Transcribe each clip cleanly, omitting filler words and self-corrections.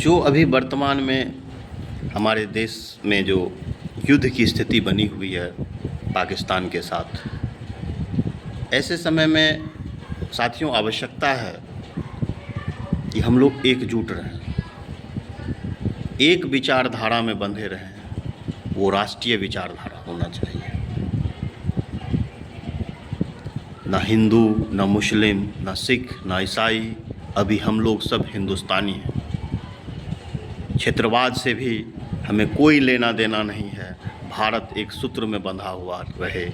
जो अभी वर्तमान में हमारे देश में जो युद्ध की स्थिति बनी हुई है पाकिस्तान के साथ, ऐसे समय में साथियों आवश्यकता है कि हम लोग एकजुट रहें, एक विचारधारा में बंधे रहें। वो राष्ट्रीय विचारधारा होना चाहिए। ना हिंदू, ना मुस्लिम, ना सिख, ना ईसाई, अभी हम लोग सब हिंदुस्तानी हैं। क्षेत्रवाद से भी हमें कोई लेना देना नहीं है। भारत एक सूत्र में बंधा हुआ रहे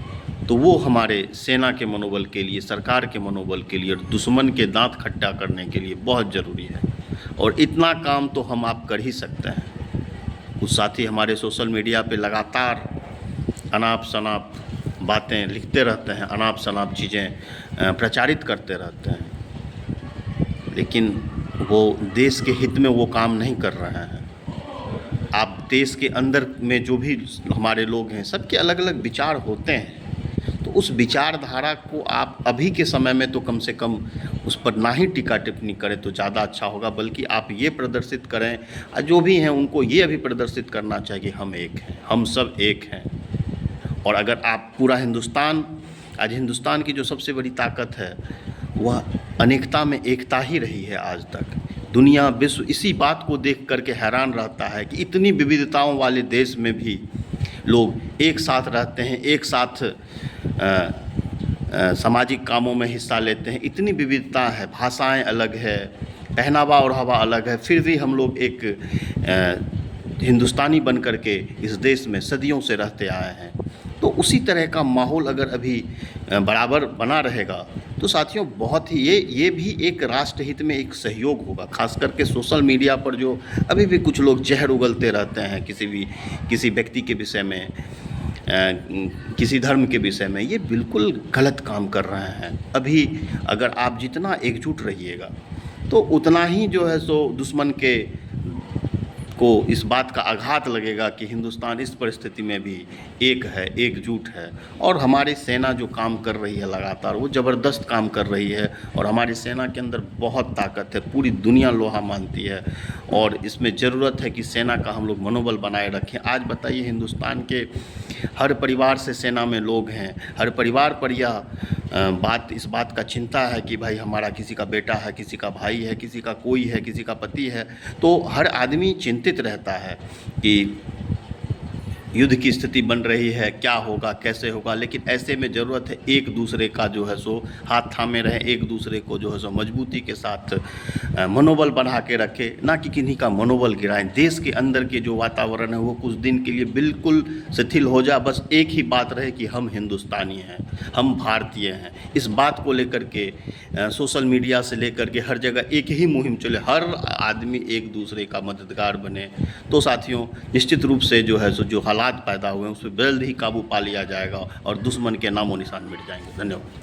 तो वो हमारे सेना के मनोबल के लिए, सरकार के मनोबल के लिए और दुश्मन के दांत खट्टा करने के लिए बहुत ज़रूरी है। और इतना काम तो हम आप कर ही सकते हैं। कुछ साथी हमारे सोशल मीडिया पे लगातार अनाप शनाप बातें लिखते रहते हैं, अनाप शनाप चीज़ें प्रचारित करते रहते हैं, लेकिन वो देश के हित में वो काम नहीं कर रहे हैं। आप देश के अंदर में जो भी हमारे लोग हैं, सबके अलग अलग विचार होते हैं, तो उस विचारधारा को आप अभी के समय में तो कम से कम उस पर ना ही टीका टिप्पणी करें तो ज़्यादा अच्छा होगा। बल्कि आप ये प्रदर्शित करें, जो भी हैं उनको ये अभी प्रदर्शित करना चाहिए कि हम एक हैं, हम सब एक हैं। और अगर आप पूरा हिंदुस्तान, आज हिंदुस्तान की जो सबसे बड़ी ताकत है वह अनेकता में एकता ही रही है। आज तक दुनिया, विश्व इसी बात को देख करके हैरान रहता है कि इतनी विविधताओं वाले देश में भी लोग एक साथ रहते हैं, एक साथ सामाजिक कामों में हिस्सा लेते हैं। इतनी विविधता है, भाषाएं अलग है, पहनावा और हवा अलग है, फिर भी हम लोग एक हिंदुस्तानी बन करके इस देश में सदियों से रहते आए हैं। तो उसी तरह का माहौल अगर अभी बराबर बना रहेगा तो साथियों बहुत ही ये भी एक राष्ट्रहित में एक सहयोग होगा। खास करके सोशल मीडिया पर जो अभी भी कुछ लोग जहर उगलते रहते हैं किसी व्यक्ति के विषय में, किसी धर्म के विषय में, ये बिल्कुल गलत काम कर रहे हैं। अभी अगर आप जितना एकजुट रहिएगा तो उतना ही जो है सो दुश्मन को इस बात का आघात लगेगा कि हिंदुस्तान इस परिस्थिति में भी एक है, एकजुट है। और हमारी सेना जो काम कर रही है लगातार, वो ज़बरदस्त काम कर रही है। और हमारी सेना के अंदर बहुत ताकत है, पूरी दुनिया लोहा मानती है। और इसमें ज़रूरत है कि सेना का हम लोग मनोबल बनाए रखें। आज बताइए, हिंदुस्तान के हर परिवार से सेना में लोग हैं, हर परिवार पर यह इस बात का चिंता है कि भाई हमारा किसी का बेटा है, किसी का भाई है, किसी का कोई है, किसी का पति है। तो हर आदमी चिंतित रहता है कि युद्ध की स्थिति बन रही है, क्या होगा, कैसे होगा। लेकिन ऐसे में ज़रूरत है एक दूसरे का जो है सो हाथ थामे रहें, एक दूसरे को जो है सो मजबूती के साथ मनोबल बढ़ा के रखें, ना कि किन्हीं का मनोबल गिराएं। देश के अंदर के जो वातावरण है वो कुछ दिन के लिए बिल्कुल शिथिल हो जाए। बस एक ही बात रहे कि हम हिंदुस्तानी हैं, हम भारतीय हैं। इस बात को लेकर के सोशल मीडिया से लेकर के हर जगह एक ही मुहिम चले, हर आदमी एक दूसरे का मददगार बने। तो साथियों निश्चित रूप से जो है सो जो हालात पैदा हुए हैं उस पर जल्द ही काबू पा लिया जाएगा और दुश्मन के नामो निशान मिट जाएंगे। धन्यवाद।